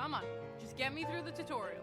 Come on, just get me through the tutorial.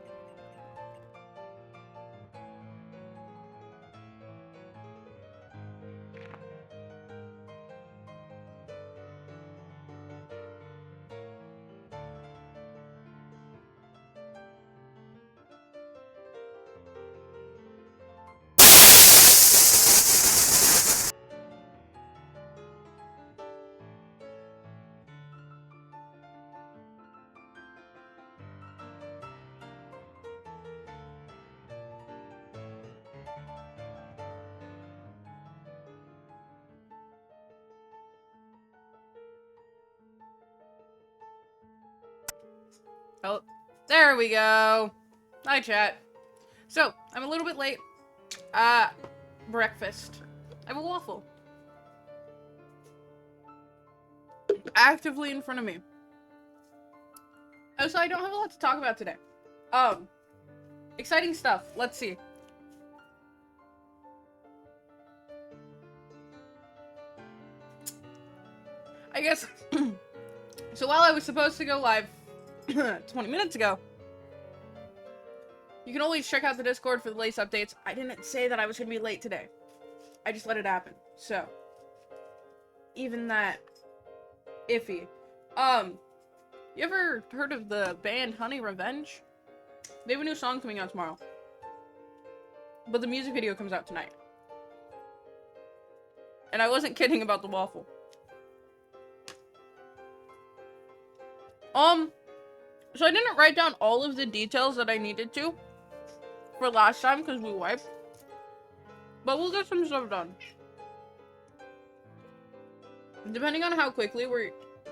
Oh, there we go. Hi, chat. So, I'm a little bit late. Breakfast. I have a waffle. Actively in front of me. Oh, so I don't have a lot to talk about today. Exciting stuff. Let's see. I guess, so while I was supposed to go live 20 minutes ago, you can always check out the Discord for the latest updates. I didn't say that I was going to be late today. I just let it happen. So, even that, iffy. You ever heard of the band Honey Revenge? They have a new song coming out tomorrow. But the music video comes out tonight. And I wasn't kidding about the waffle. So I didn't write down all of the details that I needed to for last time because we wiped. But we'll get some stuff done. Depending on how quickly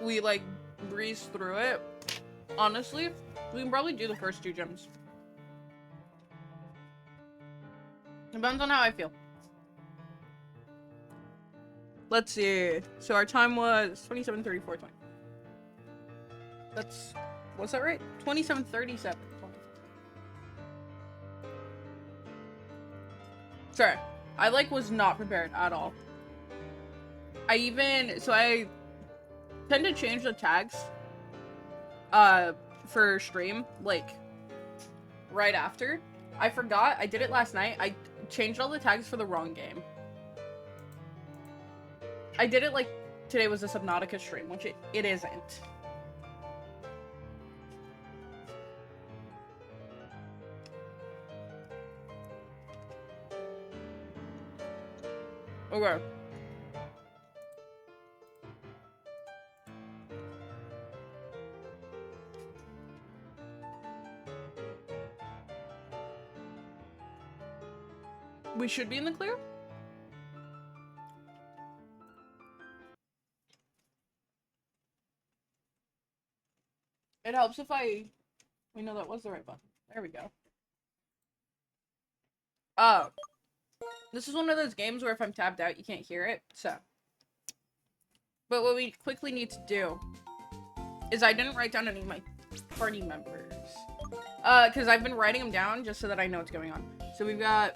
we like breeze through it, honestly, we can probably do the first 2 gyms. Depends on how I feel. Let's see. So our time was 27:34:20. Was that right? 27:37. Sorry. I was not prepared at all. So I tend to change the tags for stream right after. I forgot. I did it last night. I changed all the tags for the wrong game. I did it today was a Subnautica stream, which it isn't. Okay. We should be in the clear? It helps if we know that was the right button. There we go. Oh. This is one of those games where if I'm tabbed out, you can't hear it, so. But what we quickly need to do is I didn't write down any of my party members. Because I've been writing them down just so that I know what's going on. So we've got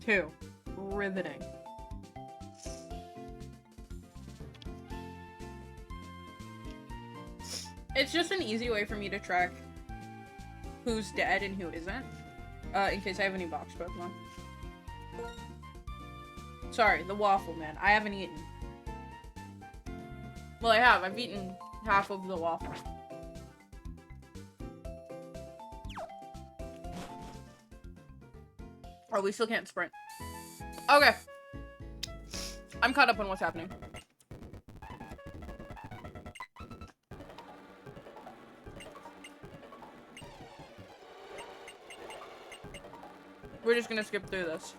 2. Riveting. It's just an easy way for me to track who's dead and who isn't. In case I have any box Pokemon. Sorry, the waffle, man. I haven't eaten. Well, I have. I've eaten half of the waffle. Oh, we still can't sprint. Okay. I'm caught up on what's happening. We're just gonna skip through this.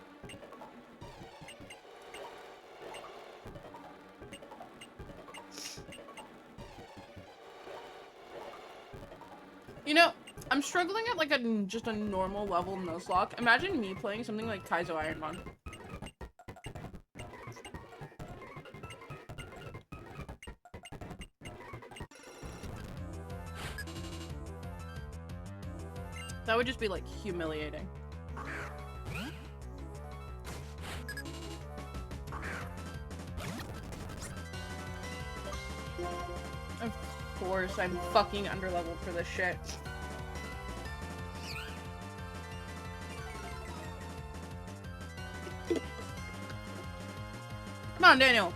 You know, I'm struggling at just a normal level Nuzlocke. Imagine me playing something like Kaizo Ironmon. That would just be humiliating. course, I'm fucking underleveled for this shit. Come on, Daniel.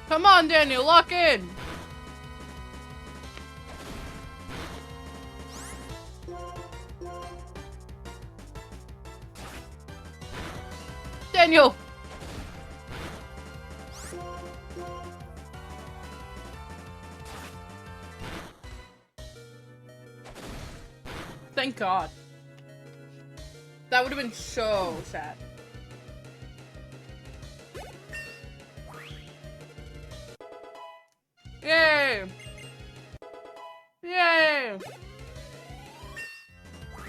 Come on, Daniel, lock in! Daniel! Thank God. That would have been so sad. Yay! Yay! I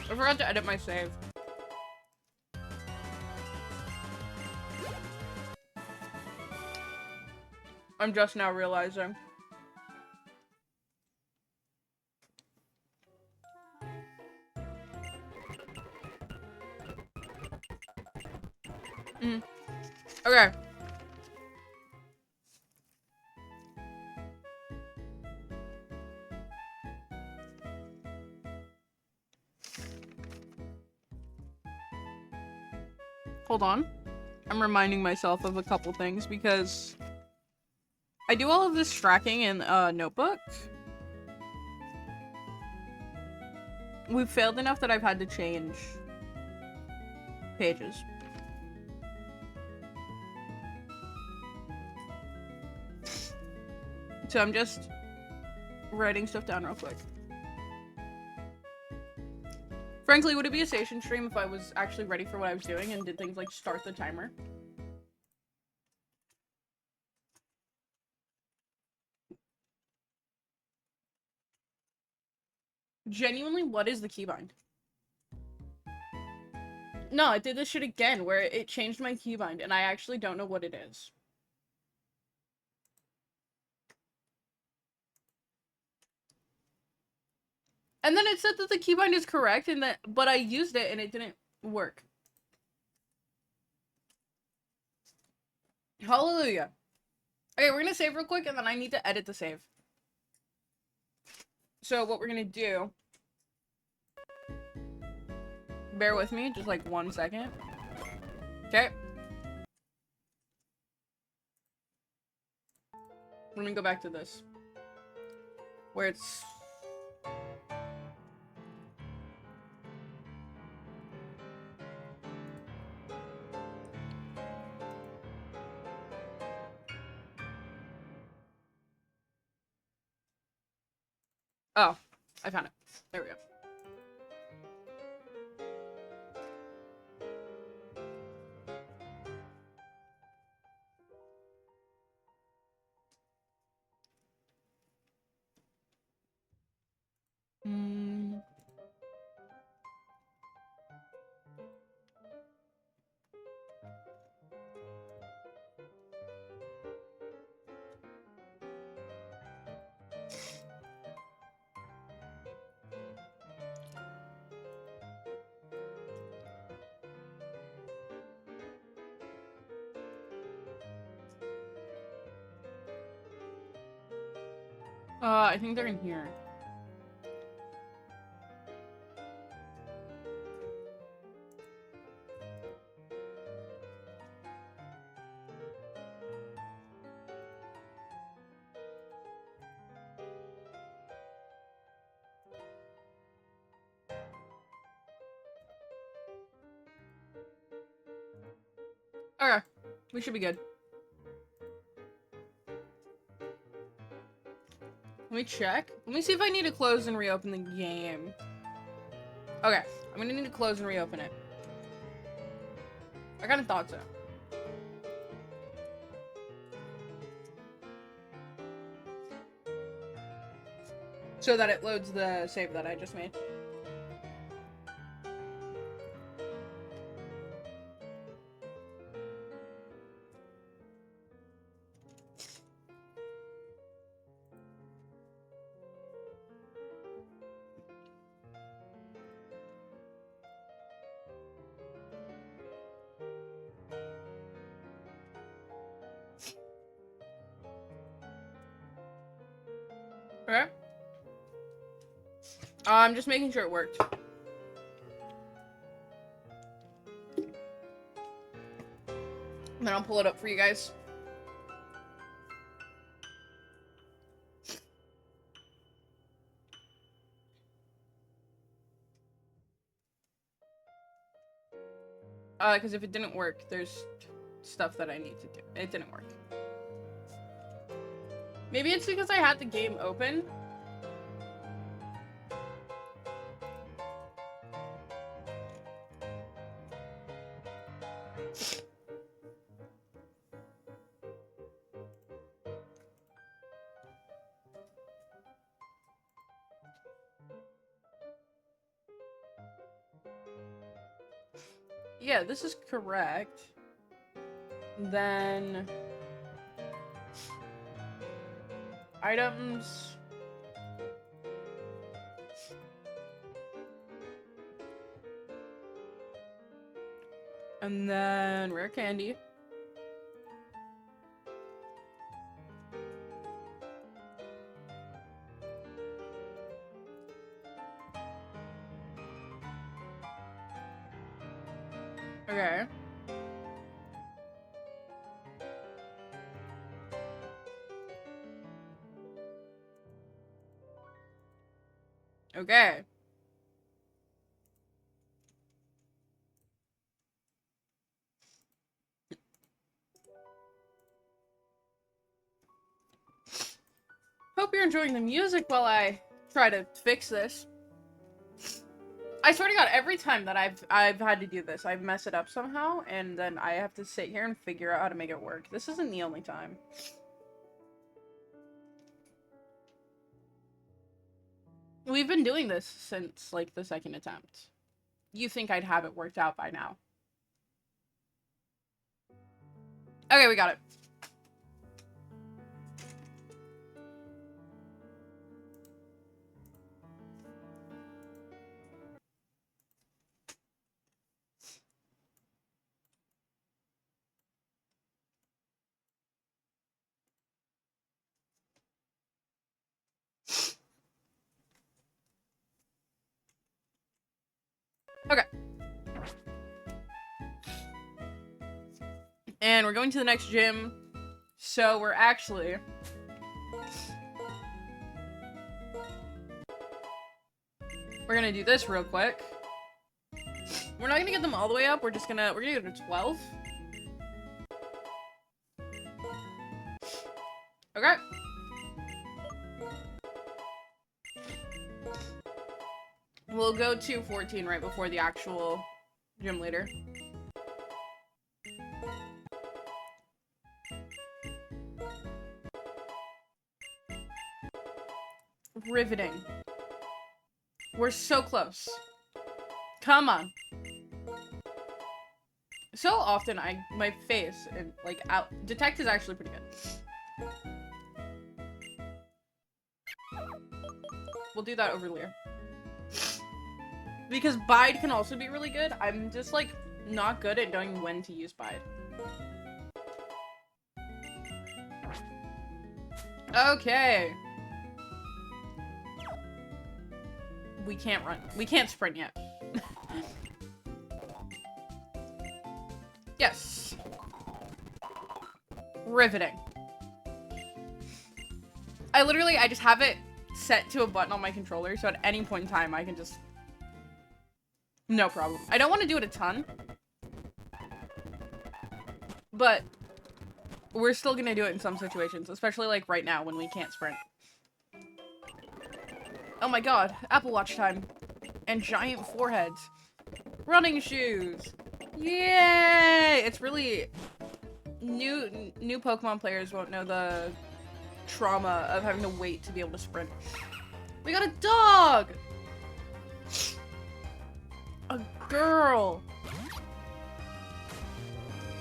forgot to edit my save. I'm just now realizing. Okay. Hold on. I'm reminding myself of a couple things because I do all of this tracking in a notebook. We've failed enough that I've had to change pages. So I'm just writing stuff down real quick. Frankly, would it be a station stream if I was actually ready for what I was doing and did things like start the timer? Genuinely, what is the keybind? No, it did this shit again where it changed my keybind and I actually don't know what it is. And then it said that the keybind is correct and that, but I used it and it didn't work. Hallelujah. Okay, we're gonna save real quick and then I need to edit the save. So what we're gonna do, bear with me, just like 1 second. Okay. We're gonna go back to this. Where it's... Oh, I found it. There we go. I think they're in here. Okay, we should be good. Let me check. Let me see if I need to close and reopen the game. Okay, I'm gonna need to close and reopen it. I kinda thought so. so that it loads the save that I just made. Okay. I'm just making sure it worked. And then I'll pull it up for you guys. Because if it didn't work, there's stuff that I need to do. It didn't work. Maybe it's because I had the game open. Yeah, this is correct. Then items. And then rare candy. Okay. Okay. Hope you're enjoying the music while I try to fix this. I swear to God, every time that I've had to do this, I mess it up somehow, and then I have to sit here and figure out how to make it work. This isn't the only time. We've been doing this since, like, the second attempt. You think I'd have it worked out by now. Okay, we got it. Okay. And we're going to the next gym. So we're actually... We're gonna do this real quick. We're not gonna get them all the way up. We're gonna go to 12. Okay. We'll go to 14 right before the actual gym leader. Riveting. We're so close. Come on. So often my face and like detect is actually pretty good. We'll do that over Lear. Because Bide can also be really good. I'm just like not good at knowing when to use Bide. Okay. We can't run. We can't sprint yet. Yes. Riveting. I just have it set to a button on my controller, so at any point in time, I can just... No problem. I don't want to do it a ton. But we're still gonna do it in some situations, especially like right now when we can't sprint. Oh my god, Apple Watch time. And giant foreheads. Running shoes. Yay! It's really... New Pokemon players won't know the trauma of having to wait to be able to sprint. We got a dog! A girl!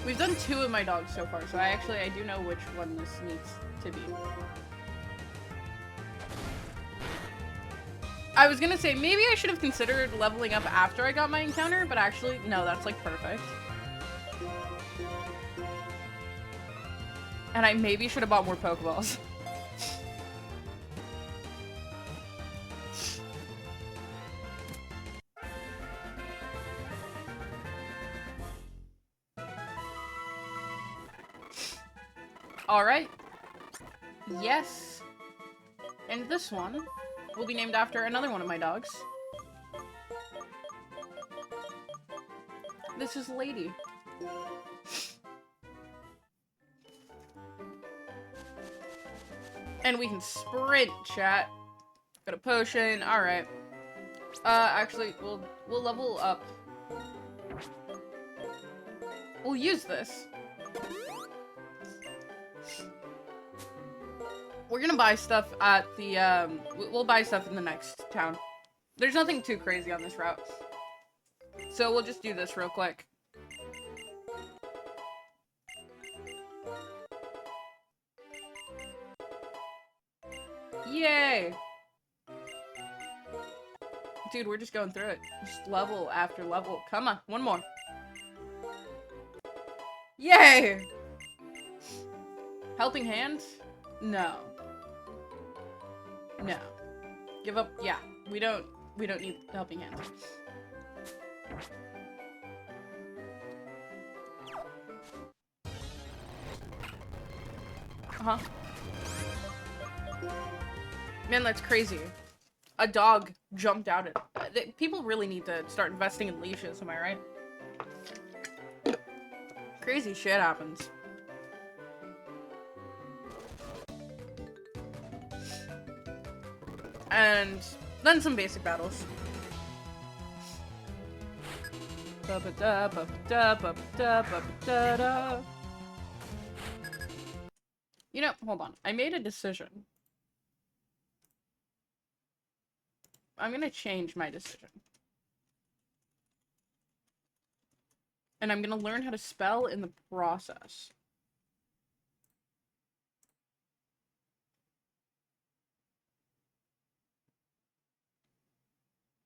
We've done 2 of my dogs so far, so I do know which one this needs to be. I was gonna say, maybe I should have considered leveling up after I got my encounter, but actually, no, that's like perfect. And I maybe should have bought more Pokeballs. Alright. Yes. And this one will be named after another one of my dogs. This is Lady. And we can sprint, chat. Got a potion. Alright. Actually, we'll level up. We'll use this. We're gonna buy stuff at the, we'll buy stuff in the next town. There's nothing too crazy on this route. So we'll just do this real quick. Yay! Dude, we're just going through it. Just level after level. Come on, one more. Yay! Helping hand? No. No. Give up. Yeah. We don't need helping hand. Uh-huh. Man, that's crazy. A dog jumped out at... People really need to start investing in leashes, am I right? Crazy shit happens. And then some basic battles. You know, hold on. I made a decision. I'm gonna change my decision. And I'm gonna learn how to spell in the process.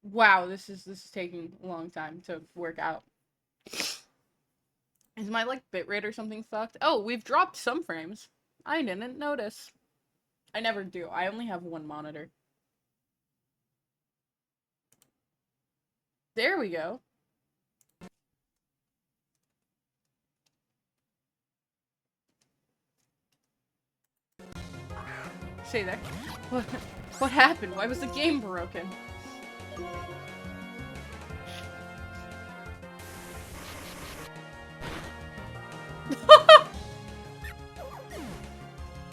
Wow, this is taking a long time to work out. Is my, like, bitrate or something fucked? Oh, we've dropped some frames. I didn't notice. I never do. I only have one monitor. There we go. Say that. What happened? Why was the game broken?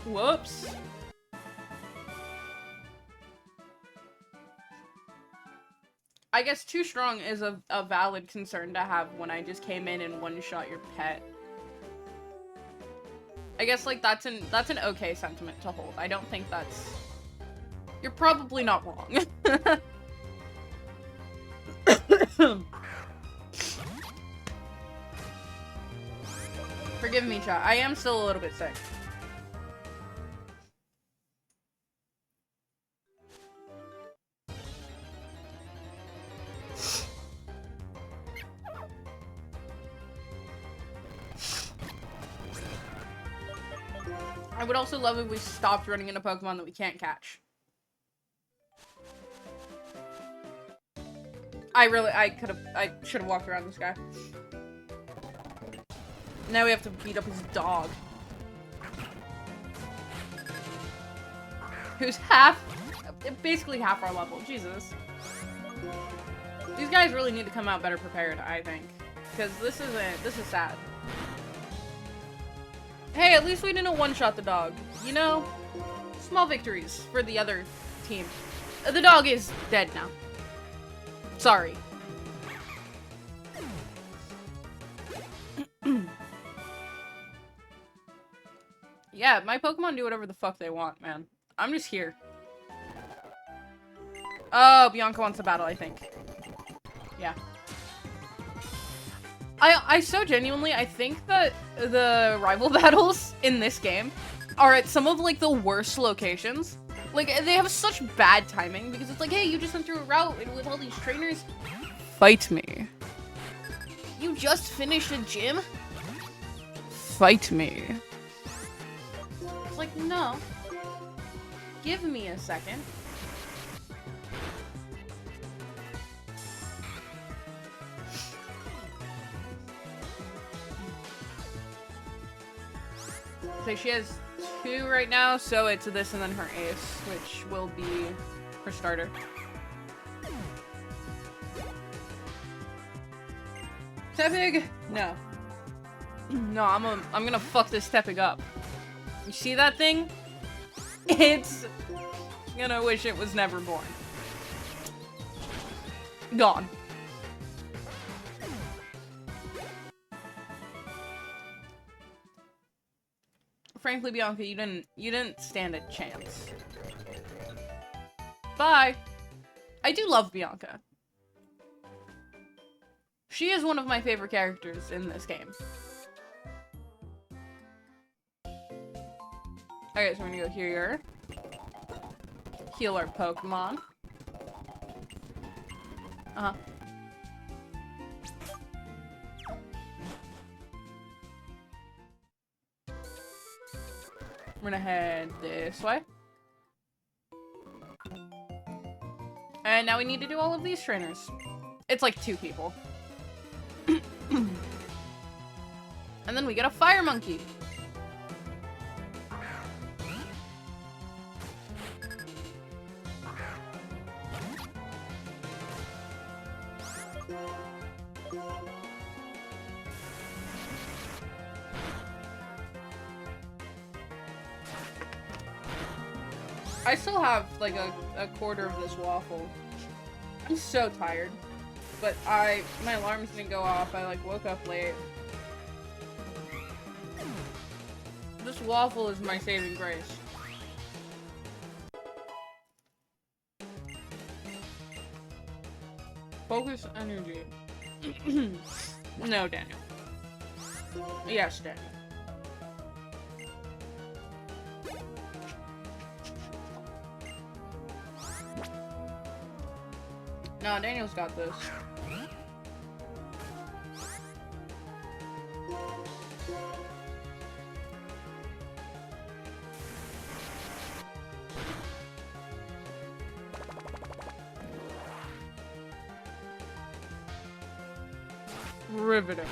Whoops. I guess too strong is a valid concern to have when I just came in and one-shot your pet. I guess, like, that's an okay sentiment to hold. I don't think that's... You're probably not wrong. Forgive me, chat. I am still a little bit sick. I would also love if we stopped running into Pokemon that we can't catch. I should have walked around this guy. Now we have to beat up his dog. Who's basically half our level. Jesus. These guys really need to come out better prepared, I think. Because this is sad. Hey, at least we didn't one-shot the dog. You know? Small victories for the other team. The dog is dead now. Sorry. Yeah, my Pokemon do whatever the fuck they want, man. I'm just here. Oh, Bianca wants a battle, I think. Yeah. I so genuinely, I think that the rival battles in this game are at some of, like, the worst locations. Like, they have such bad timing because it's like, hey, you just went through a route with all these trainers. Fight me. You just finished a gym? Fight me. It's like, no. Give me a second. So she has 2 right now, so it's this and then her ace, which will be her starter. Tepig? No. No, I'm gonna fuck this Tepig up. You see that thing? It's gonna wish it was never born. Gone. Frankly, Bianca, you didn't stand a chance. Bye. I do love Bianca. She is one of my favorite characters in this game. Okay, so we're gonna go here. Heal our Pokemon. Uh-huh. We're gonna head this way. And now we need to do all of these trainers. It's like 2 people. And then we get a Fire Monkey. I still have like a quarter of this waffle. I'm so tired. But my alarms didn't go off. I like woke up late. This waffle is my saving grace. Focus energy. No, Daniel. Yes, Daniel. No, Daniel's got this. Riveting.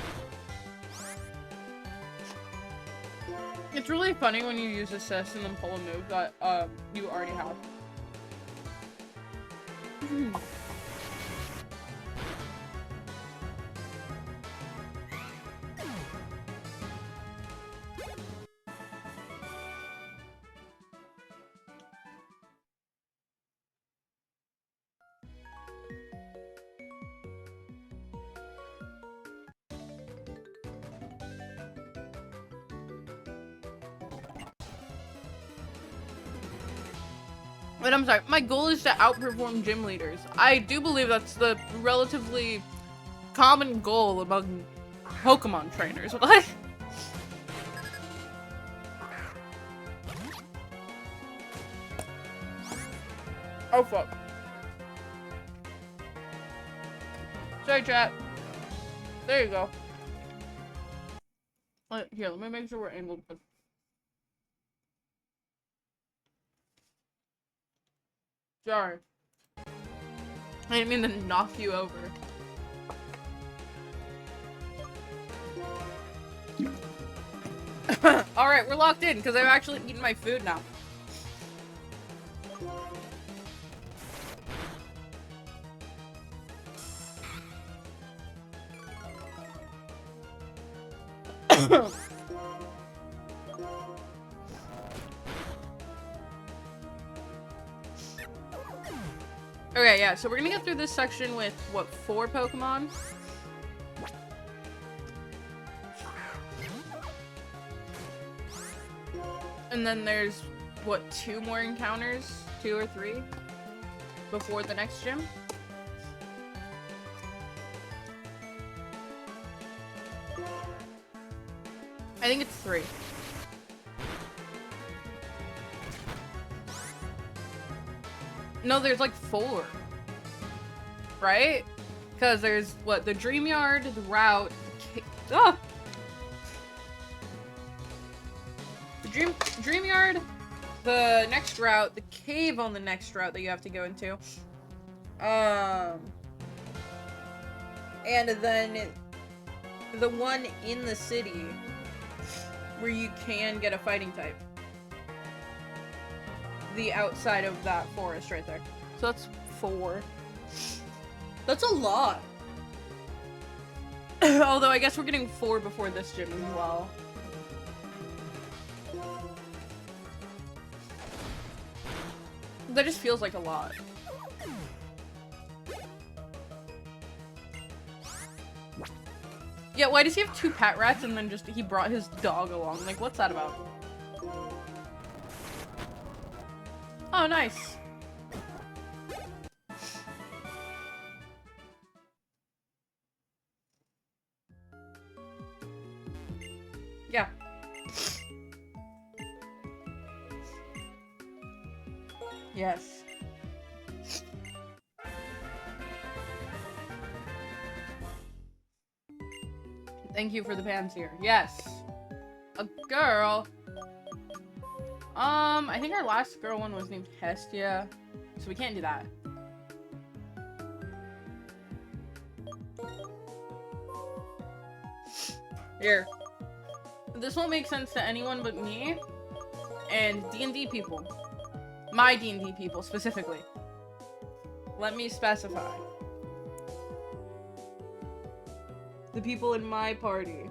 It's really funny when you use assist and then pull a move that you already have. But I'm sorry, my goal is to outperform gym leaders. I do believe that's the relatively common goal among Pokemon trainers. What? Oh fuck. Sorry, chat. There you go. Here, let me make sure we're able to. Sorry. I didn't mean to knock you over. Alright, we're locked in because I've actually eaten my food now. Okay, yeah, so we're gonna get through this section with, what, 4 Pokemon? And then there's, what, 2 more encounters? 2 or 3? before the next gym. I think it's 3. No, there's like 4. Right? Because there's, what, the Dream Yard, the route, the Dream Yard, the next route, the cave on the next route that you have to go into. And then the one in the city where you can get a fighting type. The outside of that forest right there. So that's 4. That's a lot. Although I guess we're getting 4 before this gym as well. That just feels like a lot. Yeah, why does he have 2 pet rats and then just he brought his dog along? Like, what's that about? Oh, nice. Yeah. Yes. Thank you for the Panseer. Yes. A girl. I think our last girl one was named Hestia, so we can't do that. Here. This won't make sense to anyone but me and D&D people. My D&D people, specifically. Let me specify. The people in my party.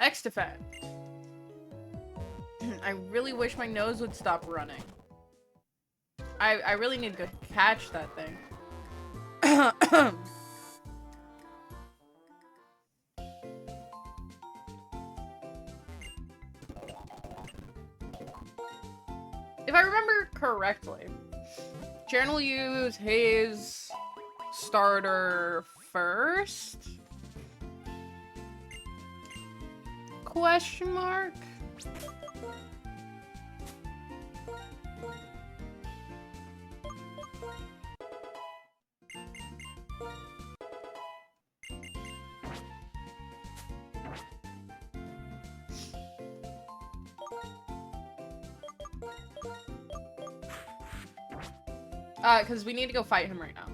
X-Defend. I really wish my nose would stop running. I really need to catch that thing. If I remember correctly, Sharon will use his starter first? Question mark? Because we need to go fight him right now.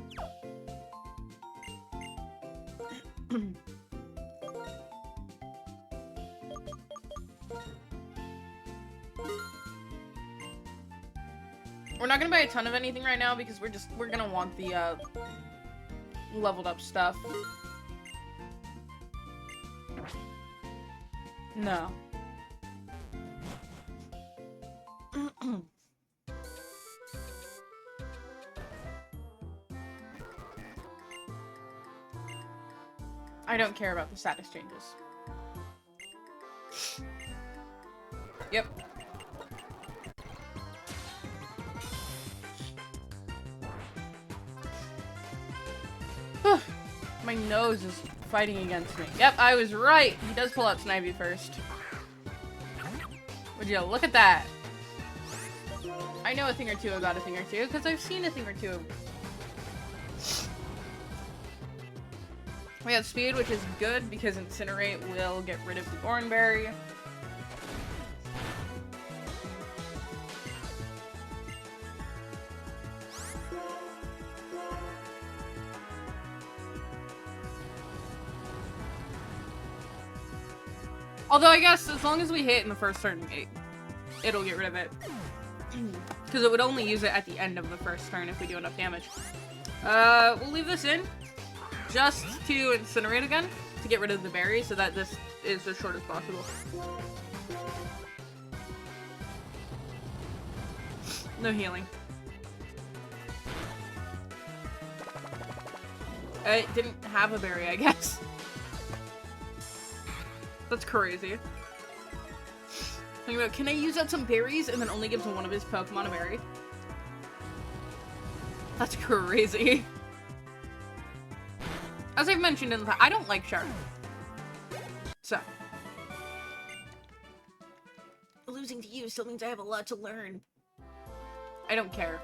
We're not gonna buy a ton of anything right now because we're gonna want the leveled up stuff. No. I don't care about the status changes. Yep. My nose is fighting against me. Yep, I was right. He does pull out Snivy first. Would you look at that? I know a thing or two about a thing or two because I've seen a thing or two. We have speed, which is good because Incinerate will get rid of the Oranberry. Although I guess as long as we hit in the first turn, it'll get rid of it. Because it would only use it at the end of the first turn if we do enough damage. We'll leave this in. Just to Incinerate again, to get rid of the berry, so that this is as short as possible. No healing. It didn't have a berry, I guess. That's crazy. Think about, can I use out some berries and then only gives one of his Pokemon a berry? That's crazy. As I've mentioned in the past, I don't like Sharon. So. Losing to you still means I have a lot to learn. I don't care.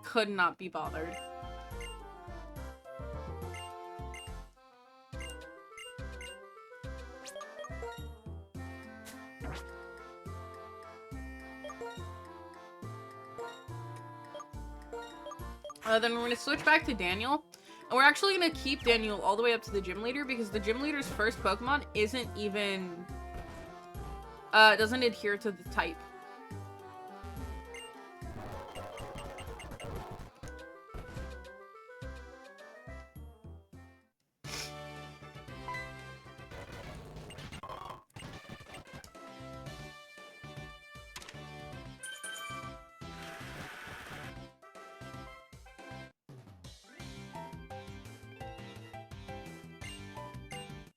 Could not be bothered. Then we're going to switch back to Daniel. And we're actually going to keep Daniel all the way up to the gym leader because the gym leader's first Pokemon isn't even... doesn't adhere to the type.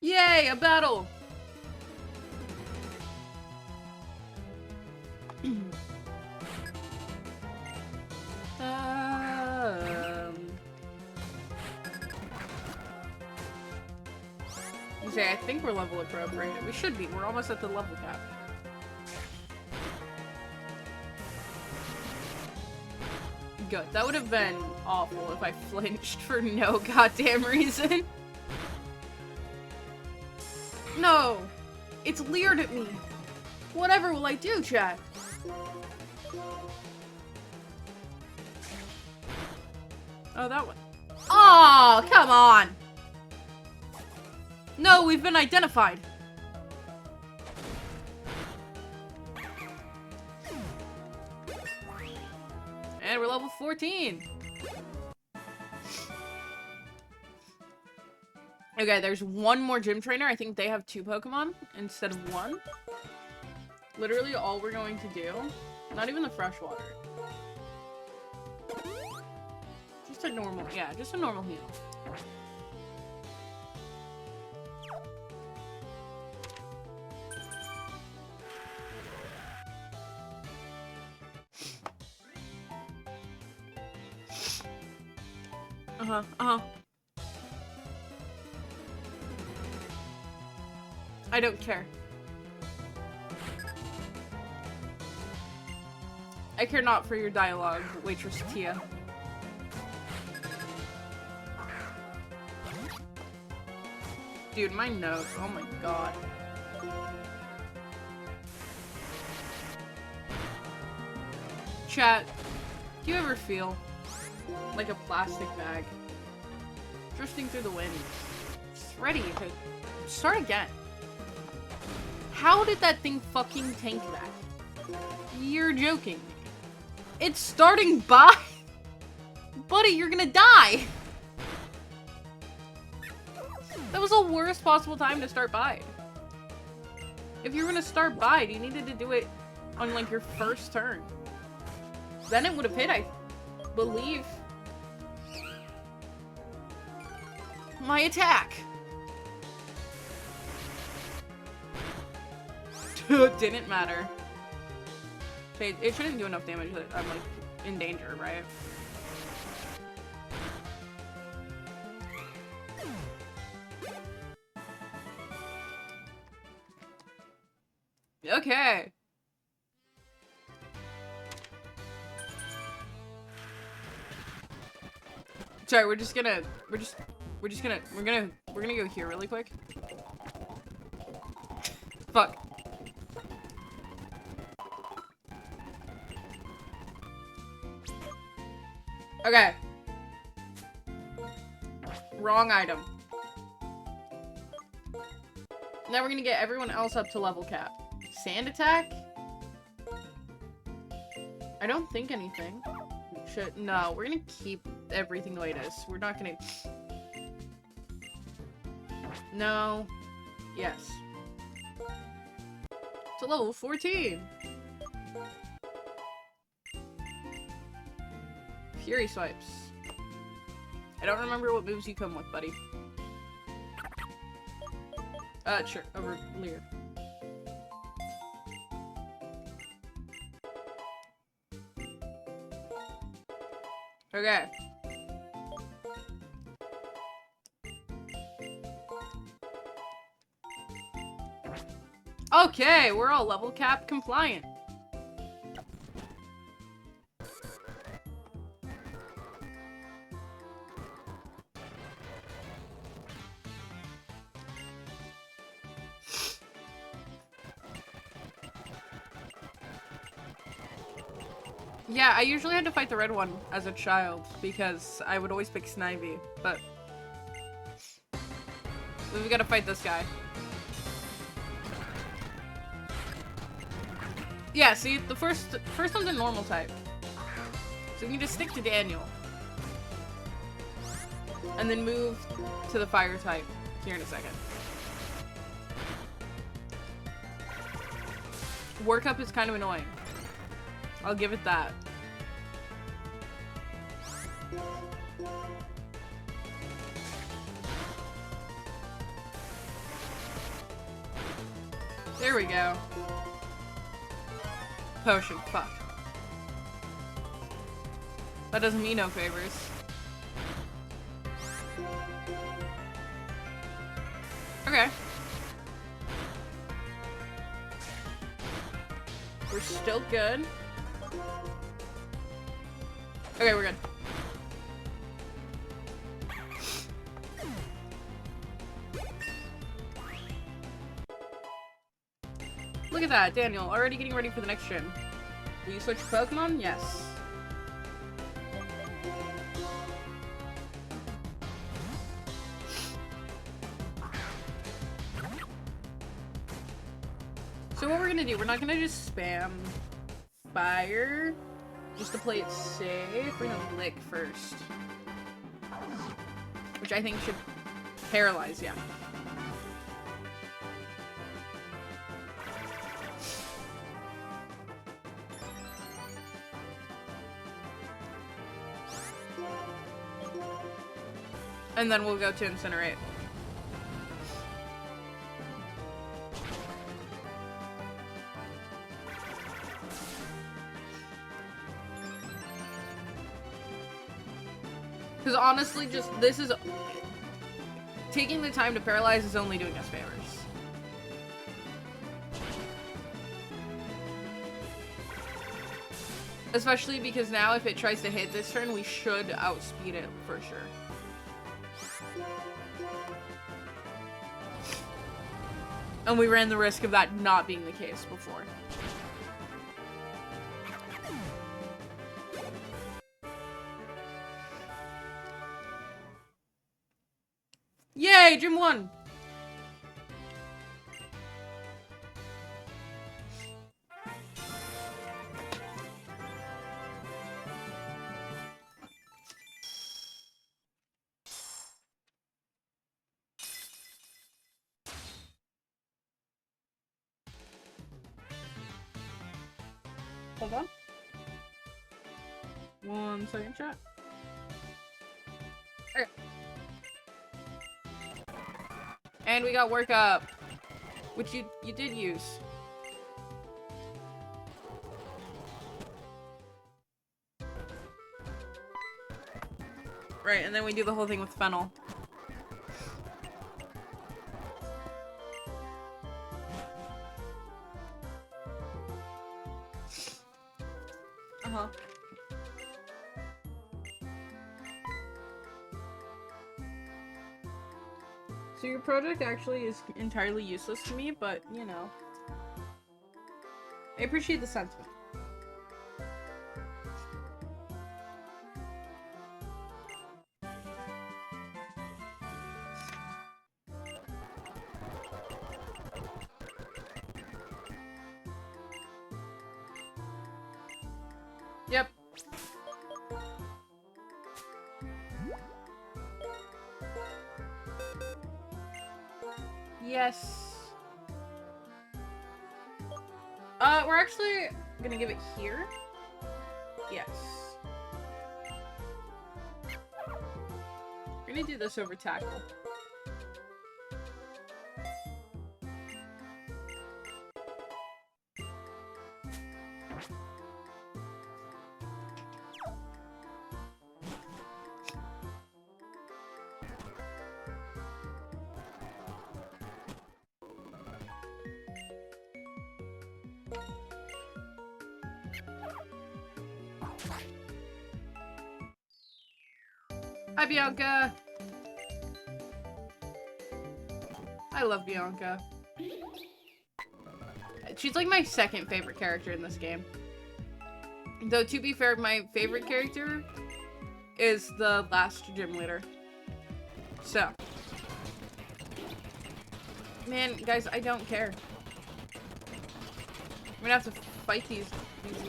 Yay, a battle! Okay, I think we're level appropriate. We should be. We're almost at the level cap. Good. That would have been awful if I flinched for no goddamn reason. No! It's leered at me! Whatever will I do, chat? Oh, that one. Oh, come on! No, we've been identified. And we're level 14. Okay, there's one more gym trainer. I think they have 2 Pokemon instead of 1. Literally all we're going to do, not even the freshwater. Just a normal, yeah, just a normal heal. Uh-huh, uh-huh. I don't care. I care not for your dialogue, waitress Tia. Dude, my nose. Oh my god. Chat, do you ever feel like a plastic bag drifting through the wind, just ready to start again? How did that thing fucking tank that? You're joking me. It's starting by? Buddy, you're gonna die! That was the worst possible time to start Bide. If you were gonna start Bide, you needed to do it on, like, your first turn. Then it would have hit, I believe. My attack! Didn't matter. Okay, it shouldn't do enough damage that I'm, like, in danger, right? Okay. Sorry, we're gonna go here really quick. Fuck. Okay. Wrong item. Now we're gonna get everyone else up to level cap. Sand attack? I don't think anything. No, we're gonna keep everything the way it is. We're not gonna... No. Yes. To level 14. Fury swipes. I don't remember what moves you come with, buddy. Sure, over Lear. Okay. Okay, we're all level cap compliant. Yeah, I usually had to fight the red one as a child because I would always pick Snivy, but we've got to fight this guy. Yeah, see, the first one's a normal type. So we can just stick to Daniel. And then move to the fire type here in a second. Work up is kind of annoying. I'll give it that. There we go. Potion, fuck. That does me no favors. Okay. We're still good. Okay, we're good. Look at that, Daniel, already getting ready for the next gym. Will you switch Pokemon? Yes. So what we're gonna do, we're not gonna just spam fire just to play it safe. We're gonna lick first. Which I think should paralyze, yeah. And then we'll go to Incinerate. Because honestly, just this is taking the time to paralyze is only doing us favors. Especially because now if it tries to hit this turn, we should outspeed it for sure. And we ran the risk of that not being the case before. Yay, Gym 1! Hold on. 1 second, chat. Okay. And we got Work Up, which you did use. Right, and then we do the whole thing with Fennel. Uh-huh. So your project actually is entirely useless to me, but, you know. I appreciate the sentiment. Yep. Yes. We're actually gonna give it here. Yes. We're gonna do this over Tackle. Hi, Bianca. I love Bianca. She's like my second favorite character in this game. Though, to be fair, my favorite character is the last gym leader. So. Man, guys, I don't care. We're gonna have to fight these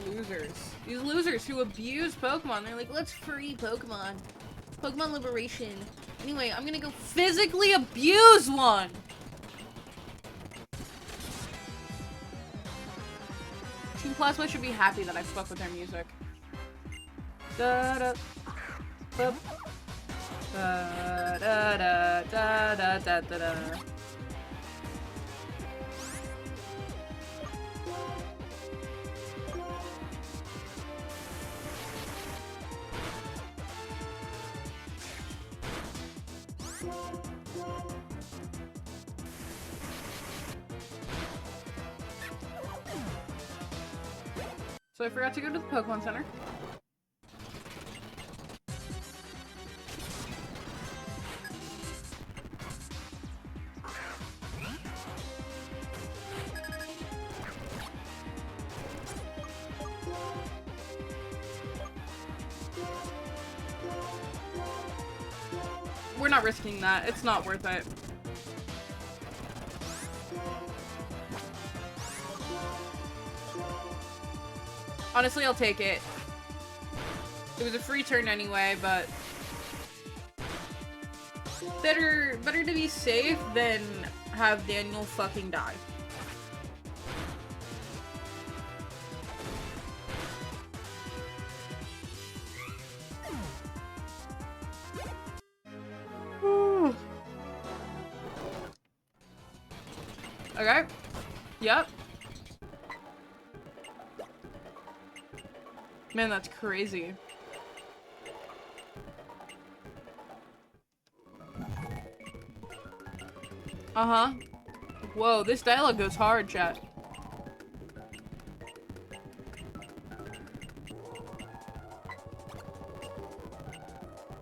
losers. These losers who abuse Pokemon. They're like, let's free Pokemon. Pokemon liberation. Anyway, I'm gonna go physically abuse one! Team Plasma should be happy that I fuck with their music. Da da da da da da da da da da. So I forgot to go to the Pokemon Center. We're not risking that. It's not worth it. Honestly, I'll take it. It was a free turn anyway, but better to be safe than have Daniel fucking die. Okay. Yep. Man, that's crazy. Uh-huh. Whoa, this dialogue goes hard, chat.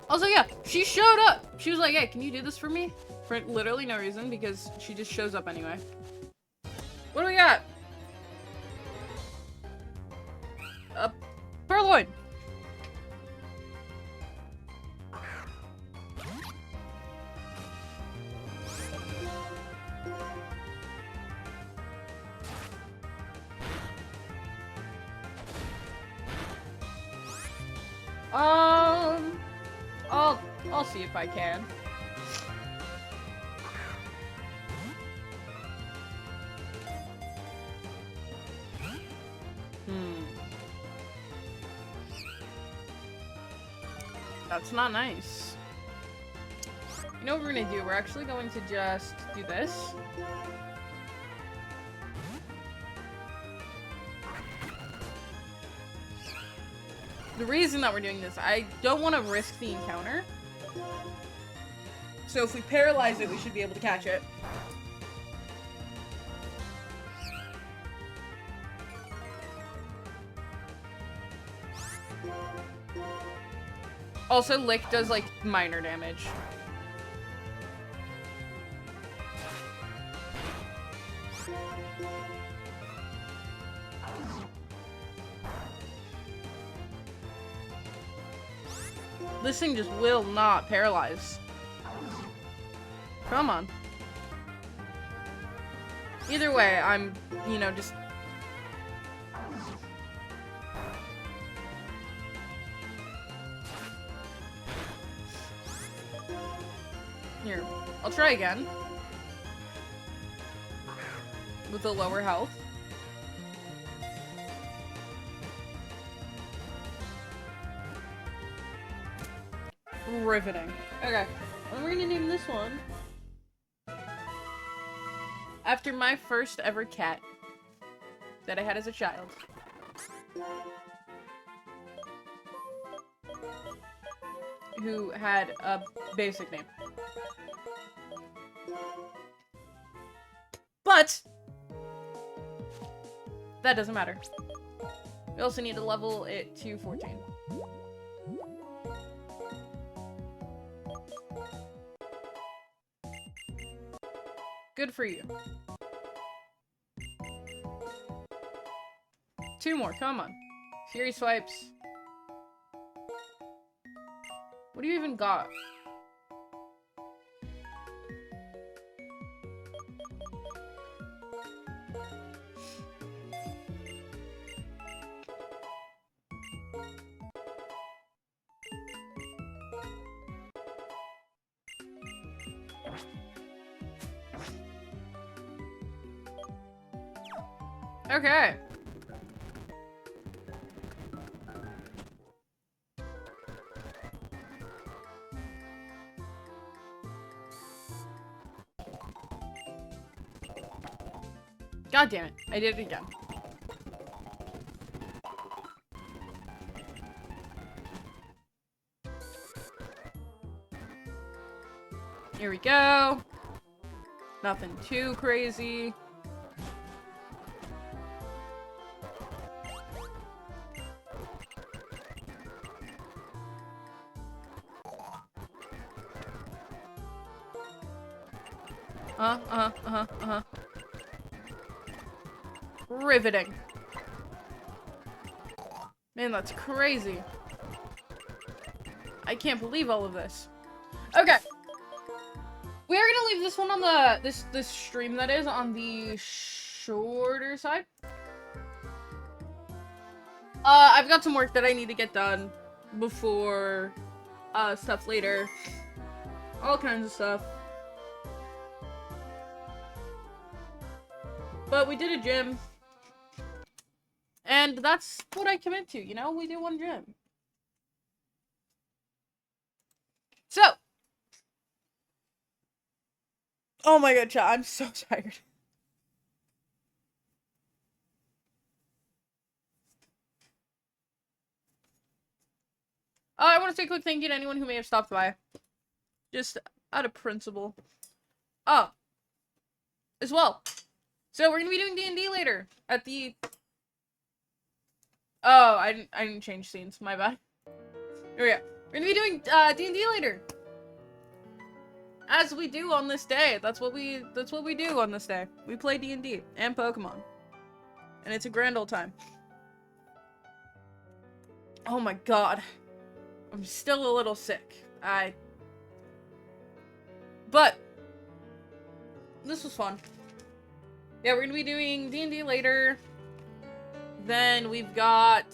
Also, yeah, she showed up. She was like, hey, can you do this for me? For literally no reason, because she just shows up anyway. What do we got? Purloin. I'll see if I can. That's not nice. You know what we're gonna do? We're actually going to just do this. The reason that we're doing this, I don't want to risk the encounter. So if we paralyze it, we should be able to catch it. Also, Lick does, like, minor damage. This thing just will not paralyze. Come on. Either way, I'm, you know, just... Here, I'll try again. With a lower health. Riveting. Okay, and we're gonna name this one after my first ever cat that I had as a child. Who had a basic name. But that doesn't matter. We also need to level it to 14. Good for you. 2 more, come on. Fury swipes. What do you even got? Okay. God damn it. I did it again. Here we go. Nothing too crazy. Riveting. Man, that's crazy. I can't believe all of this. Okay. We are gonna leave this one on the this stream that is on the shorter side. I've got some work that I need to get done before stuff later. All kinds of stuff. But we did a gym. And that's what I commit to, you know? We do one gym. So. Oh my god, chat, I'm so tired. I want to say a quick thank you to anyone who may have stopped by. Just out of principle. Oh. As well. So we're gonna be doing D&D later. At the... Oh, I didn't change scenes. My bad. Here we go. We're gonna be doing D&D later. As we do on this day. That's what we do on this day. We play D&D and Pokemon. And it's a grand old time. Oh my god. I'm still a little sick. But this was fun. Yeah, we're gonna be doing D&D later. Then we've got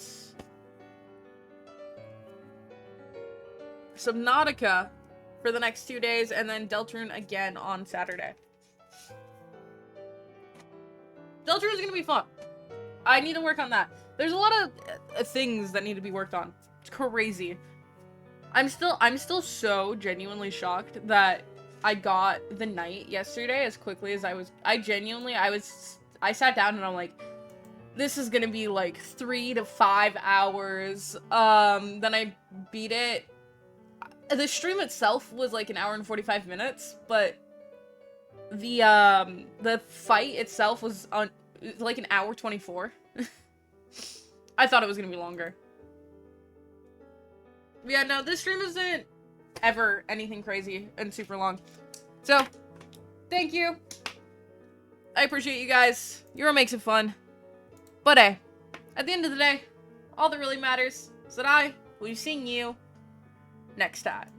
Subnautica for the next 2 days, and then Deltarune again on Saturday. Deltarune is gonna be fun. I need to work on that. There's a lot of things that need to be worked on. It's crazy. I'm still so genuinely shocked that I got the night yesterday as quickly as I was. I sat down and I'm like, this is gonna be like 3 to 5 hours. Then I beat it. The stream itself was like 1 hour and 45 minutes, but the fight itself was like 1 hour 24. I thought it was gonna be longer. But yeah, no, this stream isn't ever anything crazy and super long. So, thank you. I appreciate you guys. You're what makes it fun. But hey, at the end of the day, all that really matters is that I will be seeing you next time.